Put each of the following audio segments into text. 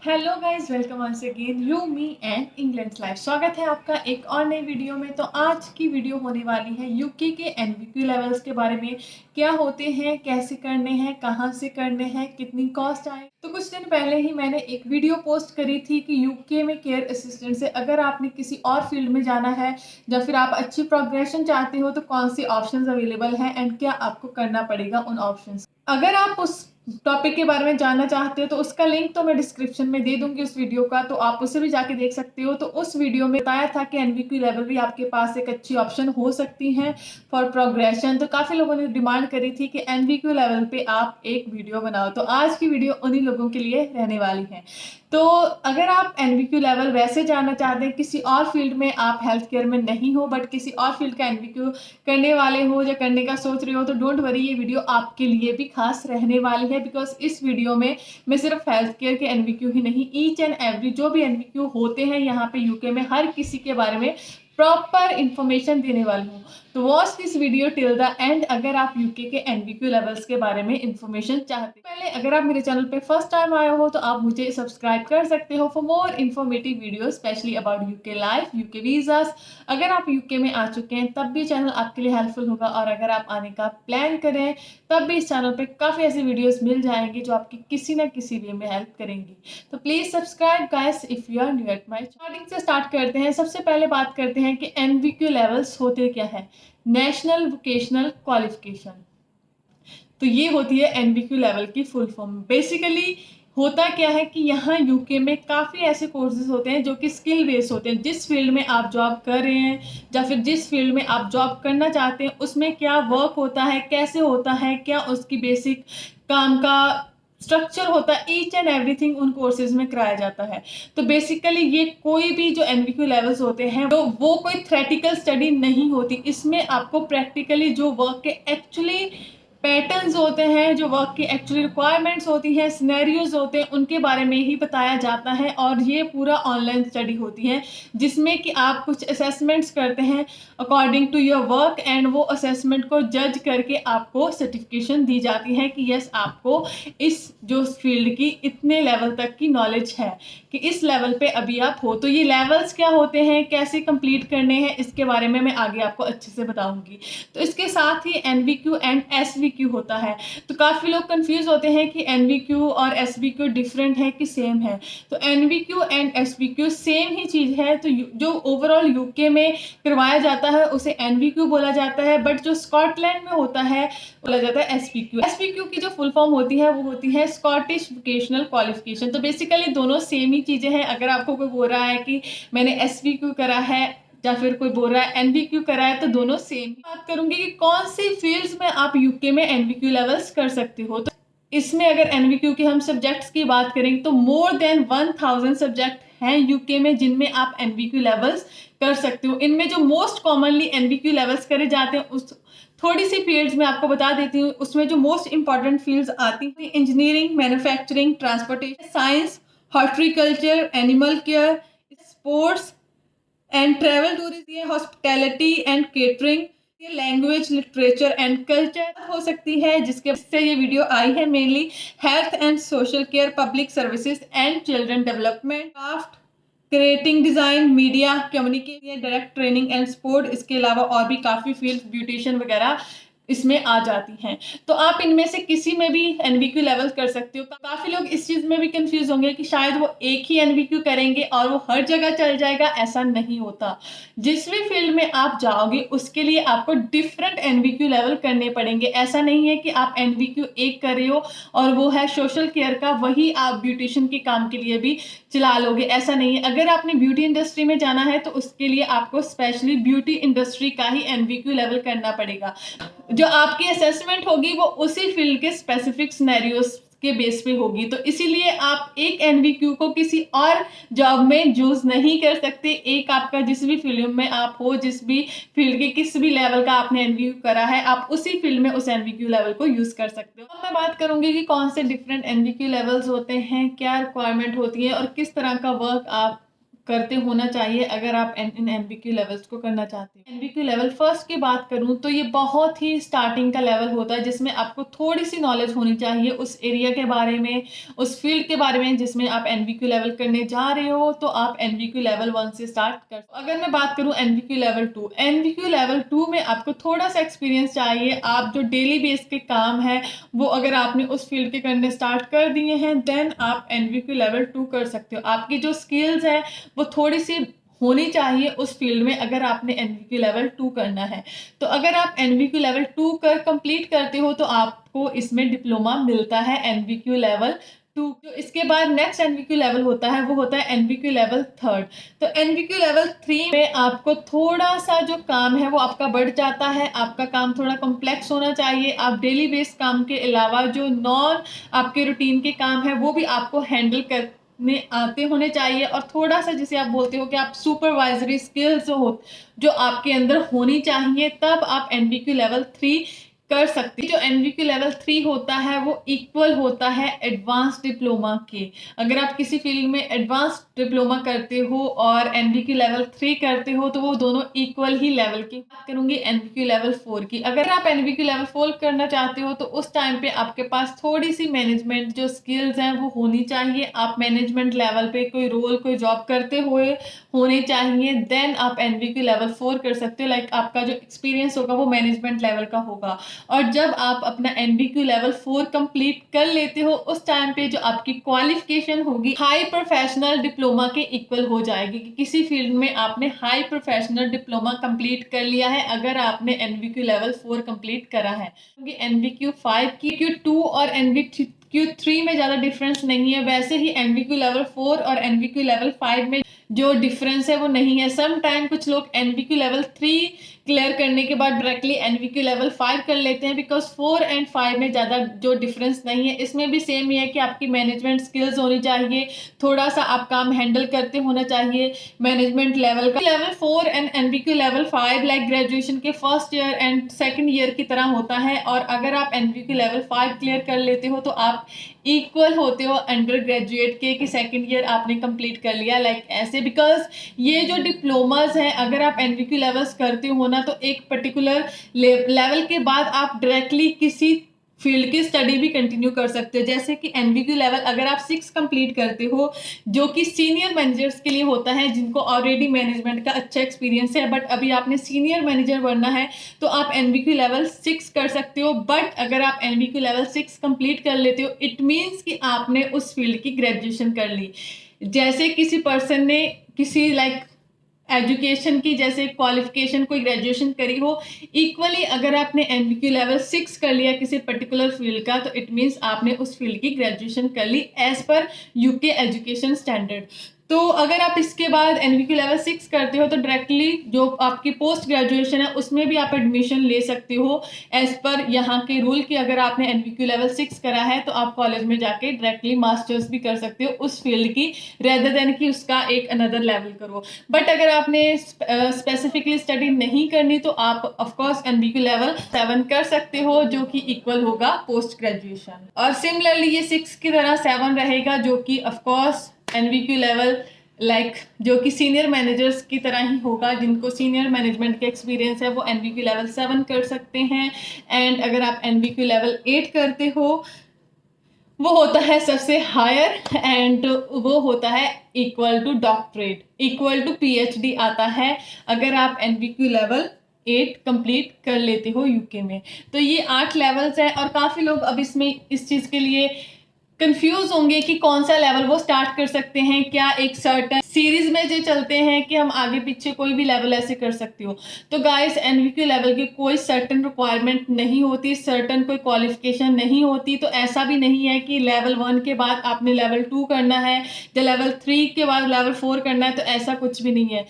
Hello guys, welcome once again you me and England life. स्वागत है आपका एक और नई वीडियो में। तो आज की वीडियो होने वाली है यूके के एनवीक्यू लेवल्स के बारे में। क्या होते हैं, कैसे करने हैं, कहां से करने हैं, कितनी कॉस्ट आए। तो कुछ दिन पहले ही मैंने एक वीडियो पोस्ट करी थी कि यूके में केयर असिस्टेंट से अगर आपने किसी और फील्ड में जाना है या फिर आप अच्छी प्रोग्रेशन चाहते हो तो कौन सी ऑप्शंस अवेलेबल हैं एंड क्या आपको करना पड़ेगा उन ऑप्शंस। अगर आप उस टॉपिक के बारे में जानना चाहते हो तो उसका लिंक तो मैं डिस्क्रिप्शन में दे दूंगी उस वीडियो का, तो आप उसे भी जाके देख सकते हो। तो उस वीडियो में बताया था कि एनवीक्यू लेवल भी आपके पास एक अच्छी ऑप्शन हो सकती है फॉर प्रोग्रेशन। तो काफ़ी लोगों ने डिमांड करी थी कि एनवीक्यू लेवल पे आप एक वीडियो बनाओ, तो आज की वीडियो उन्हीं लोगों के लिए रहने वाली है। तो अगर आप एनवीक्यू लेवल वैसे जानना चाहते हैं, किसी और फील्ड में आप हेल्थ केयर में नहीं हो बट किसी और फील्ड का एनवीक्यू करने वाले हो या करने का सोच रहे हो, तो डोंट वरी, ये वीडियो आपके लिए भी खास रहने वाली है। बिकॉज इस वीडियो में मैं सिर्फ हेल्थ केयर के एनवीक्यू ही नहीं, ईच एंड एवरी जो भी एनवीक्यू होते हैं यहाँ पे यूके में, हर किसी के बारे में प्रॉपर इंफॉर्मेशन देने वाली हूँ। तो watch this video till the end अगर आप यूके के एनवीक्यू लेवल्स के बारे में इंफॉर्मेशन चाहते हैं। पहले अगर आप मेरे चैनल पे फर्स्ट टाइम आए हो तो आप मुझे सब्सक्राइब कर सकते हो for more informative video specially about UK life, UK visas. अगर आप यूके में आ चुके हैं तब भी चैनल आपके लिए हेल्पफुल होगा, और अगर आप आने का प्लान करें तब भी इस चैनल पे काफ़ी ऐसी वीडियोस मिल जाएंगी जो आपकी किसी ना किसी वे में हेल्प करेंगी। तो please subscribe guys if you are new at my. Starting से स्टार्ट करते हैं। सबसे पहले बात करते हैं कि एनवीक्यू लेवल्स होते क्या है। नेशनल वोकेशनल क्वालिफिकेशन, तो ये होती है एनवीक्यू लेवल की फुल फॉर्म। बेसिकली होता क्या है कि यहाँ यूके में काफ़ी ऐसे कोर्सेज होते हैं जो कि स्किल बेस्ड होते हैं। जिस फील्ड में आप जॉब कर रहे हैं या फिर जिस फील्ड में आप जॉब करना चाहते हैं उसमें क्या वर्क होता है, कैसे होता है, क्या उसकी बेसिक काम का स्ट्रक्चर होता है, ईच एंड एवरीथिंग उन कोर्सेज में कराया जाता है। तो बेसिकली ये कोई भी जो एनवीक्यू लेवल्स होते हैं तो वो कोई थ्योरेटिकल स्टडी नहीं होती। इसमें आपको प्रैक्टिकली जो वर्क के एक्चुअली पैटर्न्स होते हैं, जो वर्क की एक्चुअली रिक्वायरमेंट्स होती हैं, सिनेरियोज होते हैं, उनके बारे में ही बताया जाता है। और ये पूरा ऑनलाइन स्टडी होती है जिसमें कि आप कुछ असेसमेंट्स करते हैं according to your work, and वो असेसमेंट को जज करके आपको सर्टिफिकेशन दी जाती है कि यस आपको इस जो फील्ड की इतने लेवल तक की नॉलेज है कि इस लेवल पे अभी आप हो। तो ये लेवल्स क्या होते हैं, कैसे कंप्लीट करने हैं, इसके बारे में मैं आगे आपको अच्छे से बताऊंगी। तो इसके साथ ही एनवीक्यू एंड एसवीक्यू होता है। तो काफ़ी लोग कंफ्यूज होते हैं कि एनवीक्यू और एसवीक्यू डिफरेंट है कि सेम है। तो एनवीक्यू एंड एसवीक्यू सेम ही चीज़ है। तो जो ओवरऑल यूके में करवाया जाता है उसे एनवीक्यू बोला जाता है, बट जो स्कॉटलैंड में होता है बोला जाता है एसवीक्यू। एसवीक्यू की जो फुल फॉर्म होती है वो होती है स्कॉटिश वोकेशनल क्वालिफिकेशन। तो बेसिकली दोनों सेम ही चीज़ें हैं। अगर आपको कोई बोल रहा है कि मैंने एसवीक्यू करा है या फिर कोई बोल रहा है एनवीक्यू करा है, तो दोनों सेम। बात करूंगी कि कौन सी फील्ड्स में आप यूके में एनवीक्यू लेवल्स कर सकते हो। तो इसमें अगर एनवीक्यू की हम सब्जेक्ट्स की बात करें तो मोर देन 1000 सब्जेक्ट हैं यूके में जिनमें आप एनवीक्यू लेवल्स कर सकते हो। इनमें जो मोस्ट कॉमनली एनवीक्यू लेवल्स करे जाते हैं उस थोड़ी सी फील्ड्स में आपको बता देती हूँ। उसमें जो मोस्ट इंपॉर्टेंट फील्ड्स आती हैं engineering, manufacturing, transportation, science, horticulture, animal care, sports and travel tourism, hospitality and catering, ये लैंग्वेज, लिटरेचर एंड कल्चर हो सकती है। जिससे ये वीडियो आई है mainly health and social care, public services and children development, craft, creating design, media, communication, direct training and sport. इसके अलावा और भी काफ़ी फील्ड, ब्यूटिशियन वगैरह इसमें आ जाती हैं। तो आप इनमें से किसी में भी एनवीक्यू लेवल कर सकते हो। काफ़ी लोग इस चीज़ में भी कंफ्यूज होंगे कि शायद वो एक ही एनवीक्यू करेंगे और वो हर जगह चल जाएगा। ऐसा नहीं होता। जिस भी फील्ड में आप जाओगे उसके लिए आपको डिफरेंट एनवीक्यू लेवल करने पड़ेंगे। ऐसा नहीं है कि आप एनवीक्यू एक कर रहे हो और वो है सोशल केयर का, वही आप ब्यूटिशियन के काम के लिए भी चला लोगे, ऐसा नहीं है। अगर आपने ब्यूटी इंडस्ट्री में जाना है तो उसके लिए आपको स्पेशली ब्यूटी इंडस्ट्री का ही एनवीक्यू लेवल करना पड़ेगा। जो आपकी असेसमेंट होगी वो उसी फील्ड के स्पेसिफिक सिनेरियोस के बेस पे होगी। तो इसीलिए आप एक एनवीक्यू को किसी और जॉब में यूज नहीं कर सकते। एक आपका जिस भी फील्ड में आप हो, जिस भी फील्ड के किस भी लेवल का आपने एनवीक्यू करा है, आप उसी फील्ड में उस एनवीक्यू लेवल को यूज कर सकते हो। अब मैं बात करूंगी कि कौन से डिफरेंट एनवीक्यू लेवल्स होते हैं, क्या रिक्वायरमेंट होती है और किस तरह का वर्क आप करते होना चाहिए अगर आप इन एनवीक्यू लेवल्स को करना चाहते हैं। एनवीक्यू लेवल फर्स्ट की बात करूं तो ये बहुत ही स्टार्टिंग का लेवल होता है जिसमें आपको थोड़ी सी नॉलेज होनी चाहिए उस एरिया के बारे में, उस फील्ड के बारे में जिसमें आप एनवीक्यू लेवल करने जा रहे हो। तो आप एनवीक्यू लेवल 1 से स्टार्ट कर। अगर मैं बात करूं एनवीक्यू लेवल 2, एनवीक्यू लेवल 2 में आपको थोड़ा सा एक्सपीरियंस चाहिए। आप जो डेली बेस के काम है वो अगर आपने उस फील्ड के करने स्टार्ट कर दिए हैं देन आप एनवीक्यू लेवल 2 कर सकते हो। आपकी जो स्किल्स है वो थोड़ी सी होनी चाहिए उस फील्ड में अगर आपने एनवीक्यू लेवल 2 करना है। तो अगर आप एनवीक्यू लेवल 2 कर कंप्लीट करते हो तो आपको इसमें डिप्लोमा मिलता है एनवीक्यू लेवल 2। जो इसके बाद नेक्स्ट एनवीक्यू लेवल होता है वो होता है एनवीक्यू लेवल 3। तो एनवीक्यू लेवल 3 में आपको थोड़ा सा जो काम है वो आपका बढ़ जाता है। आपका काम थोड़ा कॉम्प्लेक्स होना चाहिए। आप डेली बेस काम के अलावा जो नॉन आपके रूटीन के काम है वो भी आपको हैंडल कर में आते होने चाहिए। और थोड़ा सा जिसे आप बोलते हो कि आप सुपरवाइजरी स्किल्स हो जो आपके अंदर होनी चाहिए, तब आप एनवीक्यू लेवल 3 कर सकते हैं। जो एनवीक्यू लेवल 3 होता है वो इक्वल होता है एडवांस डिप्लोमा के। अगर आप किसी फील्ड में एडवांस डिप्लोमा करते हो और एनवीक्यू लेवल 3 करते हो तो वो दोनों इक्वल ही लेवल की। बात करूंगी एनवीक्यू लेवल 4 की। अगर आप एनवीक्यू लेवल 4 करना चाहते हो तो उस टाइम पे आपके पास थोड़ी सी मैनेजमेंट जो स्किल्स हैं वो होनी चाहिए। आप मैनेजमेंट लेवल पे कोई रोल कोई जॉब करते हुए होने चाहिए, देन आप एनवीक्यू लेवल 4 कर सकते हो। लाइक आपका जो एक्सपीरियंस होगा वो मैनेजमेंट लेवल का होगा। और जब आप अपना एनवीक्यू लेवल 4 कंप्लीट कर लेते हो उस टाइम पे जो आपकी क्वालिफिकेशन होगी हाई प्रोफेशनल डिप्लोमा के इक्वल हो जाएगी कि किसी फील्ड में आपने हाई प्रोफेशनल डिप्लोमा कंप्लीट कर लिया है अगर आपने एनवीक्यू लेवल 4 कंप्लीट करा है। क्योंकि एनवीक्यू 5 की एनवीक्यू 2 और एनवीक्यू 3 में ज़्यादा डिफरेंस नहीं है। वैसे ही एनवीक्यू लेवल 4 और एनवीक्यू लेवल 5 में जो डिफरेंस है वो नहीं है। सम टाइम कुछ लोग एनवीक्यू लेवल 3 क्लियर करने के बाद डायरेक्टली एनवीक्यू लेवल 5 कर लेते हैं बिकॉज 4 एंड 5 में ज़्यादा जो डिफरेंस नहीं है। इसमें भी सेम ही है कि आपकी मैनेजमेंट स्किल्स होनी चाहिए, थोड़ा सा आप काम हैंडल करते होना चाहिए मैनेजमेंट लेवल का। Level 4 and NVQ level 5 like graduation के first year and second year की तरह होता है। और अगर आप एनवीक्यू लेवल 5 क्लियर कर लेते हो तो आप इक्वल होते हो अंडर ग्रेजुएट के कि सेकेंड ईयर आपने कंप्लीट कर लिया लाइक ऐसे। बिकॉज ये जो डिप्लोमाज हैं अगर आप एनवीक्यू लेवल्स करते हो ना तो एक पर्टिकुलर लेवल के बाद आप डायरेक्टली किसी फील्ड की स्टडी भी कंटिन्यू कर सकते हो। जैसे कि एनवीक्यू लेवल अगर आप 6 कंप्लीट करते हो जो कि सीनियर मैनेजर्स के लिए होता है जिनको ऑलरेडी मैनेजमेंट का अच्छा एक्सपीरियंस है, बट अभी आपने सीनियर मैनेजर बनना है तो आप एनवीक्यू लेवल 6 कर सकते हो। बट अगर आप एनवीक्यू लेवल 6 कंप्लीट कर लेते हो इट मीन्स कि आपने उस फील्ड की ग्रेजुएशन कर ली। जैसे किसी पर्सन ने किसी लाइक एजुकेशन की जैसे क्वालिफिकेशन कोई ग्रेजुएशन करी हो, इक्वली अगर आपने एनवीक्यू लेवल 6 कर लिया किसी पर्टिकुलर फील्ड का तो इट मीन्स आपने उस फील्ड की ग्रेजुएशन कर ली as per UK education standard. तो अगर आप इसके बाद एनवीक्यू लेवल 6 करते हो तो डायरेक्टली जो आपकी पोस्ट ग्रेजुएशन है उसमें भी आप एडमिशन ले सकते हो एज पर यहाँ के रूल कि अगर आपने एनवीक्यू लेवल 6 करा है तो आप कॉलेज में जाके डायरेक्टली मास्टर्स भी कर सकते हो उस फील्ड की रेदर देन कि उसका एक अनदर लेवल करो। बट अगर आपने स्पेसिफिकली स्टडी नहीं करनी तो आप ऑफकोर्स एनवीक्यू लेवल 7 कर सकते हो जो कि इक्वल होगा पोस्ट ग्रेजुएशन। और सिमिलरली ये 6 की तरह 7 रहेगा जो कि ऑफकोर्स एनवीक्यू लेवल लाइक जो कि सीनियर मैनेजर्स की तरह ही होगा। जिनको सीनियर मैनेजमेंट के एक्सपीरियंस है वो एनवीक्यू लेवल 7 कर सकते हैं। एंड अगर आप एनवीक्यू लेवल 8 करते हो वो होता है सबसे हायर एंड वो होता है equal to doctorate, equal to PhD आता है अगर आप एनवीक्यू लेवल 8 कंप्लीट कर लेते हो यूके में। तो ये 8 लेवल्स हैं और काफ़ी लोग अब इसमें इस चीज़ के लिए कंफ्यूज होंगे कि कौन सा लेवल वो स्टार्ट कर सकते हैं। क्या एक सर्टन सीरीज में जो चलते हैं कि हम आगे पीछे कोई भी लेवल ऐसे कर सकते हो। तो गाइस एनवीक्यू लेवल की कोई सर्टन रिक्वायरमेंट नहीं होती, सर्टन कोई क्वालिफिकेशन नहीं होती। तो ऐसा भी नहीं है कि लेवल 1 के बाद आपने लेवल 2 करना है या लेवल 3 के बाद लेवल 4 करना है, तो ऐसा कुछ भी नहीं है।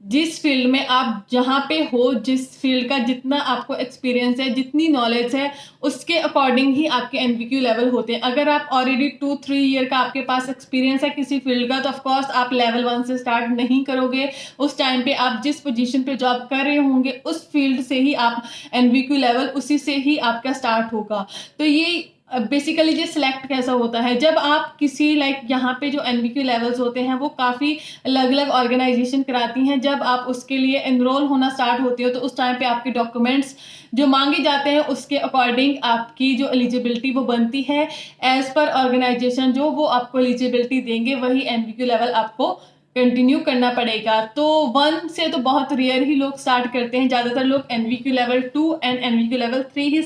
जिस फील्ड में आप जहाँ पे हो, जिस फील्ड का जितना आपको एक्सपीरियंस है, जितनी नॉलेज है, उसके अकॉर्डिंग ही आपके एनवीक्यू लेवल होते हैं। अगर आप ऑलरेडी 2-3 ईयर का आपके पास एक्सपीरियंस है किसी फील्ड का तो ऑफकोर्स आप लेवल 1 से स्टार्ट नहीं करोगे। उस टाइम पे आप जिस पोजीशन पे जॉब कर रहे होंगे उस फील्ड से ही आप एनवीक्यू लेवल उसी से ही आपका स्टार्ट होगा। तो ये बेसिकली ये सिलेक्ट कैसा होता है, जब आप किसी यहाँ पे जो एनवीक्यू लेवल्स होते हैं वो काफ़ी अलग अलग ऑर्गेनाइजेशन कराती हैं। जब आप उसके लिए एनरोल होना स्टार्ट होते हो तो उस टाइम पे आपके डॉक्यूमेंट्स जो मांगे जाते हैं उसके अकॉर्डिंग आपकी जो एलिजिबिलिटी वो बनती है। एज पर ऑर्गेनाइजेशन जो वो आपको एलिजिबिलिटी देंगे वही एनवीक्यू लेवल आपको कंटिन्यू करना पड़ेगा। तो 1 से तो बहुत रेयर ही लोग स्टार्ट करते हैं, ज़्यादातर लोग एनवीक्यू लेवल 2 एंड एनवीक्यू लेवल 3 ही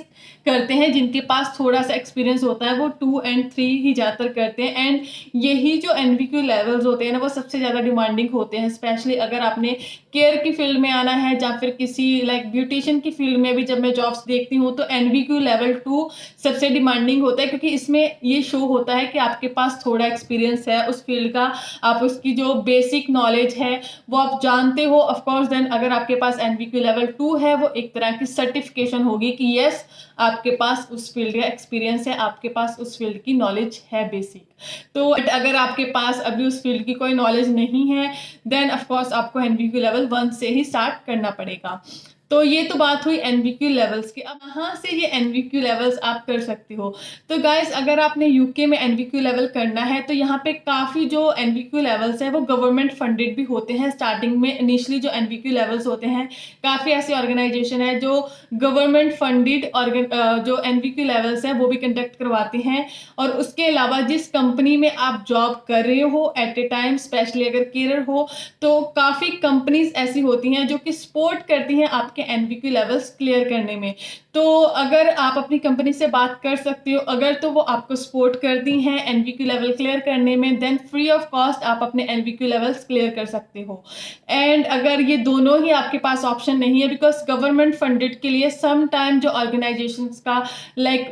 करते हैं। जिनके पास थोड़ा सा एक्सपीरियंस होता है वो 2 एंड 3 ही ज़्यादातर करते हैं। एंड यही जो एनवीक्यू लेवल्स होते हैं ना वो सबसे ज़्यादा डिमांडिंग होते हैं, स्पेशली अगर आपने केयर की फील्ड में आना है या फिर किसी ब्यूटिशियन की फील्ड में भी जब मैं जॉब्स देखती हूँ तो एनवीक्यू लेवल 2 सबसे डिमांडिंग होता है, क्योंकि इसमें ये शो होता है कि आपके पास थोड़ा एक्सपीरियंस है उस फील्ड का, आप उसकी जो बेसिक नॉलेज है वो आप जानते हो। ऑफ कोर्स देन अगर आपके पास एनवीक्यू लेवल 2 है वो एक तरह की सर्टिफिकेशन होगी कि यस आपके पास उस फील्ड का एक्सपीरियंस है, आपके पास उस फील्ड की नॉलेज है बेसिक। तो अगर आपके पास अभी उस फील्ड की कोई नॉलेज नहीं है देन ऑफ कोर्स आपको एनवीक्यू लेवल 1 से ही स्टार्ट करना पड़ेगा। तो ये तो बात हुई एनवीक्यू लेवल्स की। अब यहाँ से ये एनवीक्यू लेवल्स आप कर सकते हो। तो गाइस अगर आपने यूके में एनवीक्यू लेवल करना है तो यहाँ पे काफ़ी जो एनवीक्यू लेवल्स हैं वो गवर्नमेंट फंडेड भी होते हैं। स्टार्टिंग में इनिशियली जो एनवीक्यू लेवल्स होते हैं काफ़ी ऐसी ऑर्गेनाइजेशन है जो गवर्नमेंट फंडेड जो एनवीक्यू लेवल्स हैं वो भी कंडक्ट करवाते हैं। और उसके अलावा जिस कंपनी में आप जॉब कर रहे हो एट ए टाइम, स्पेशली अगर केयर हो, तो काफ़ी कंपनीज ऐसी होती हैं जो कि सपोर्ट करती हैं आपके एनवीक्यू लेवल्स क्लियर करने में। तो अगर आप अपनी कंपनी से बात कर सकते हो, अगर तो वो आपको सपोर्ट करती हैं एनवीक्यू लेवल क्लियर करने में, देन फ्री ऑफ कॉस्ट आप अपने एनवीक्यू लेवल्स क्लियर कर सकते हो। एंड अगर ये दोनों ही आपके पास ऑप्शन नहीं है, बिकॉज गवर्नमेंट फंडेड के लिए सम टाइम जो ऑर्गेनाइजेशंस का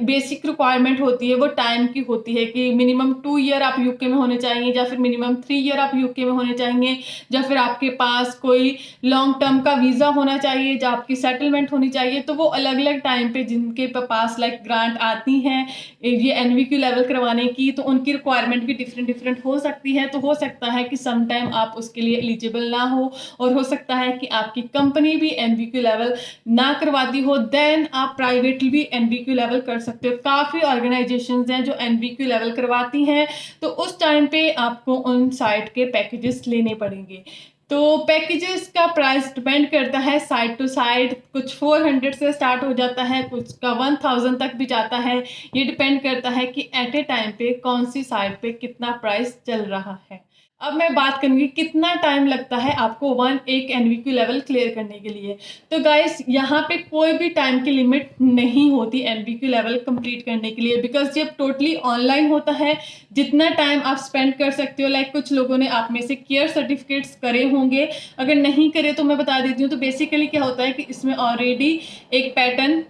बेसिक रिक्वायरमेंट होती है वो टाइम की होती है कि मिनिमम 2 ईयर आप यूके में होने चाहिए या फिर मिनिमम 3 ईयर आप यूके में होने चाहिए, या फिर आपके पास कोई लॉन्ग टर्म का वीज़ा होना चाहिए या आपकी सेटलमेंट होनी चाहिए। तो वो अलग अलग टाइम पे जिनके पास ग्रांट आती हैं ये एनवीक्यू लेवल करवाने की, तो उनकी रिक्वायरमेंट भी डिफरेंट डिफरेंट हो सकती है। तो हो सकता है कि सम टाइम आप उसके लिए एलिजिबल ना हो, और हो सकता है कि आपकी कंपनी भी एनवीक्यू लेवल ना करवाती हो, देन आप प्राइवेटली भी एनवीक्यू लेवल कर सकते हो। काफ़ी ऑर्गेनाइजेशंस हैं जो एनवीक्यू लेवल करवाती हैं, तो उस टाइम पे आपको उन साइट के पैकेजेस लेने पड़ेंगे। तो पैकेजेस का प्राइस डिपेंड करता है साइड टू साइड, कुछ 400 से स्टार्ट हो जाता है, कुछ का 1000 तक भी जाता है। ये डिपेंड करता है कि एट ए टाइम पे कौन सी साइट पे कितना प्राइस चल रहा है। अब मैं बात करूँगी कितना टाइम लगता है आपको एक एनवीक्यू लेवल क्लियर करने के लिए। तो गाइस यहाँ पे कोई भी टाइम की लिमिट नहीं होती एनवीक्यू लेवल कंप्लीट करने के लिए, बिकॉज जब टोटली ऑनलाइन होता है जितना टाइम आप स्पेंड कर सकते हो। कुछ लोगों ने आप में से केयर सर्टिफिकेट्स करे होंगे, अगर नहीं करे तो मैं बता देती हूँ। तो बेसिकली क्या होता है कि इसमें ऑलरेडी एक पैटर्न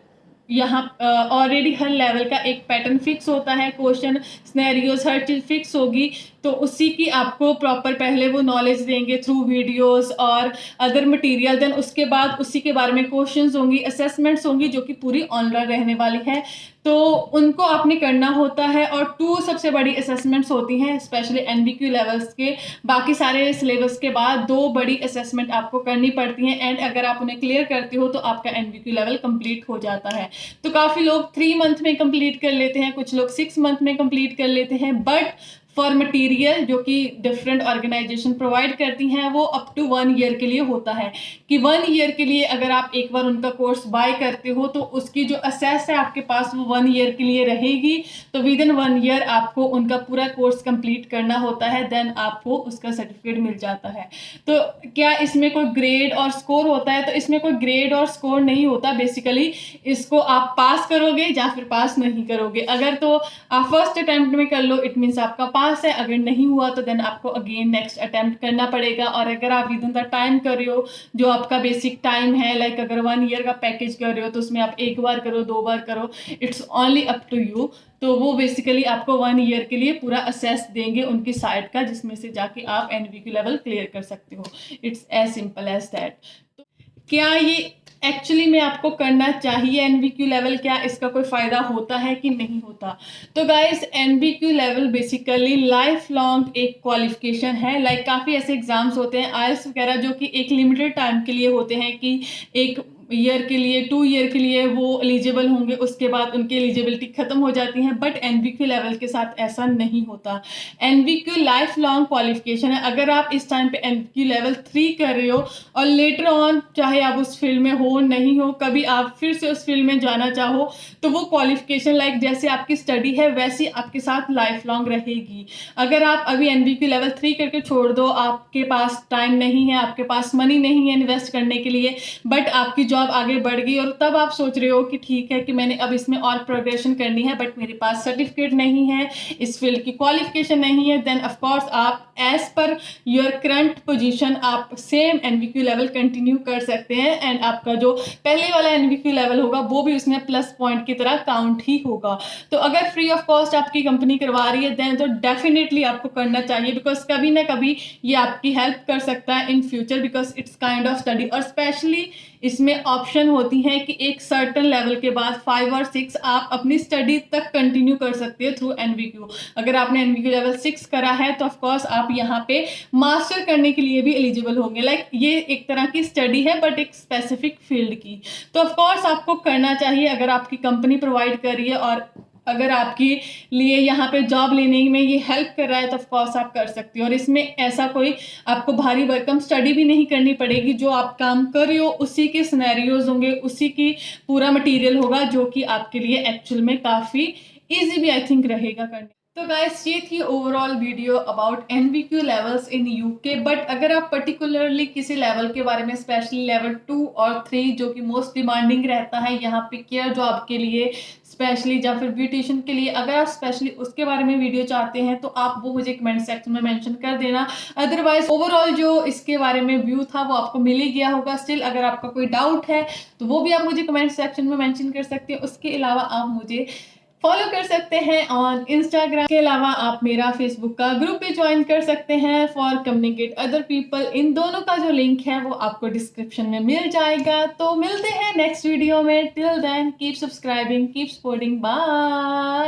यहाँ ऑलरेडी हर लेवल का एक पैटर्न फिक्स होता है, क्वेश्चन सिनेरियोज हर चीज़ फिक्स होगी। तो उसी की आपको प्रॉपर पहले वो नॉलेज देंगे थ्रू वीडियोस और अदर मटेरियल, देन उसके बाद उसी के बारे में क्वेश्चंस होंगी, असेसमेंट्स होंगी जो कि पूरी ऑनलाइन रहने वाली है। तो उनको आपने करना होता है। और 2 सबसे बड़ी असेसमेंट्स होती हैं स्पेशली एनवीक्यू लेवल्स के, बाकी सारे सिलेबस के बाद 2 बड़ी असेसमेंट आपको करनी पड़ती हैं। एंड अगर आप उन्हें क्लियर करते हो तो आपका एनवीक्यू लेवल कंप्लीट हो जाता है। तो काफ़ी लोग 3 मंथ में कंप्लीट कर लेते हैं, कुछ लोग 6 मंथ में कंप्लीट कर लेते हैं। बट फॉर मटेरियल जो कि डिफरेंट ऑर्गेनाइजेशन प्रोवाइड करती हैं वो अप टू 1 ईयर के लिए होता है, कि 1 ईयर के लिए अगर आप एक बार उनका कोर्स बाय करते हो तो उसकी जो असेस है आपके पास वो 1 ईयर के लिए रहेगी। तो विद इन 1 ईयर आपको उनका पूरा कोर्स कंप्लीट करना होता है, देन आपको उसका सर्टिफिकेट मिल जाता है। तो क्या इसमें कोई ग्रेड और स्कोर होता है? तो इसमें कोई ग्रेड और स्कोर नहीं होता। बेसिकली इसको आप पास करोगे या फिर पास नहीं करोगे। अगर तो आप फर्स्ट अटेम्प्ट में कर लो इट मीन्स आपका पास है, अगर नहीं हुआ तो देन आपको अगेन नेक्स्ट अटेम्प्ट करना पड़ेगा। और अगर आप विद इन द टाइम कर रहे हो जो आपका बेसिक टाइम है, अगर 1 ईयर का पैकेज कर रहे हो तो उसमें आप 1 बार करो 2 बार करो, it's only up to you. तो वो बेसिकली आपको 1 ईयर के लिए पूरा असेस देंगे उनकी साइट का, जिसमें से जाके आप एनवीक्यू लेवल क्लियर कर सकते हो। It's as simple as that. तो क्या ये एक्चुअली में आपको करना चाहिए एनवीक्यू लेवल? क्या इसका कोई फ़ायदा होता है कि नहीं होता? तो guys NVQ level basically lifelong एक क्वालिफिकेशन है। काफ़ी ऐसे एग्जाम्स होते हैं आईएलटीएस वगैरह जो कि एक लिमिटेड टाइम के लिए होते हैं, कि एक ईयर के लिए 2 ईयर के लिए वो एलिजिबल होंगे, उसके बाद उनकी एलिजिबिलिटी खत्म हो जाती है। बट एनवीक्यू लेवल के साथ ऐसा नहीं होता। एनवीक्यू लाइफ लॉन्ग क्वालिफिकेशन है। अगर आप इस टाइम पे एनवीक्यू लेवल 3 कर रहे हो और लेटर ऑन चाहे आप उस फील्ड में हो नहीं हो, कभी आप फिर से उस फील्ड में जाना चाहो, तो वो क्वालिफिकेशन लाइक जैसे आपकी स्टडी है वैसी आपके साथ लाइफ लॉन्ग रहेगी। अगर आप अभी एनवीक्यू लेवल 3 करके छोड़ दो, आपके पास टाइम नहीं है, आपके पास मनी नहीं है इन्वेस्ट करने के लिए, बट आपकी जॉब आगे बढ़ गई और तब आप सोच रहे हो कि ठीक है कि मैंने अब इसमें और प्रोग्रेशन करनी है, बट मेरे पास सर्टिफिकेट नहीं है, इस फील्ड की क्वालिफिकेशन नहीं है, देन ऑफ कोर्स आप एज पर योर करंट पोजीशन आप सेम एनवीक्यू लेवल कंटिन्यू कर सकते हैं। एंड आपका जो पहले वाला एनवीक्यू लेवल होगा वो भी उसमें प्लस पॉइंट की तरह काउंट ही होगा। तो अगर फ्री ऑफ कॉस्ट आपकी कंपनी करवा रही है देन तो डेफिनेटली आपको करना चाहिए, बिकॉज कभी ना कभी ये आपकी हेल्प कर सकता है in future, because it's kind of study. और स्पेशली इसमें ऑप्शन होती है कि एक सर्टन लेवल के बाद 5 और 6 आप अपनी स्टडी तक कंटिन्यू कर सकते हो थ्रू एनवीक्यू। अगर आपने एनवीक्यू लेवल 6 करा है तो ऑफकोर्स आप यहाँ पे मास्टर करने के लिए भी एलिजिबल होंगे। लाइक ये एक तरह की स्टडी है बट एक स्पेसिफिक फील्ड की। तो ऑफकोर्स आपको करना चाहिए अगर आपकी कंपनी प्रोवाइड कर रही है और अगर आपके लिए यहाँ पे जॉब लेने में ये हेल्प कर रहा है तो ऑफकोर्स आप कर सकते हो। और इसमें ऐसा कोई आपको भारी भरकम स्टडी भी नहीं करनी पड़ेगी। जो आप काम कर रहे हो उसी के सिनेरियोज होंगे, उसी की पूरा मटेरियल होगा, जो कि आपके लिए एक्चुअल में काफ़ी ईजी भी आई थिंक रहेगा करने। तो गाइस ये थी overall video about NVQ levels in UK. But अगर आप पर्टिकुलरली किसी लेवल के बारे में, स्पेशली लेवल 2 और 3 जो कि मोस्ट डिमांडिंग रहता है यहाँ पे केयर जॉब के लिए स्पेशली, या फिर ब्यूटिशियन के लिए, अगर आप स्पेशली उसके बारे में वीडियो चाहते हैं तो आप वो मुझे कमेंट सेक्शन में मेंशन कर देना। अदरवाइज ओवरऑल जो इसके बारे में व्यू था वो आपको मिल ही गया होगा। स्टिल अगर आपका कोई डाउट है तो वो भी आप मुझे कमेंट सेक्शन में मेंशन कर सकते हैं। उसके अलावा आप मुझे फॉलो कर सकते हैं ऑन इंस्टाग्राम। के अलावा आप मेरा फेसबुक का ग्रुप भी ज्वाइन कर सकते हैं फॉर कम्युनिकेट अदर पीपल। इन दोनों का जो लिंक है वो आपको डिस्क्रिप्शन में मिल जाएगा। तो मिलते हैं नेक्स्ट वीडियो में। Till then keep subscribing, keep supporting, bye.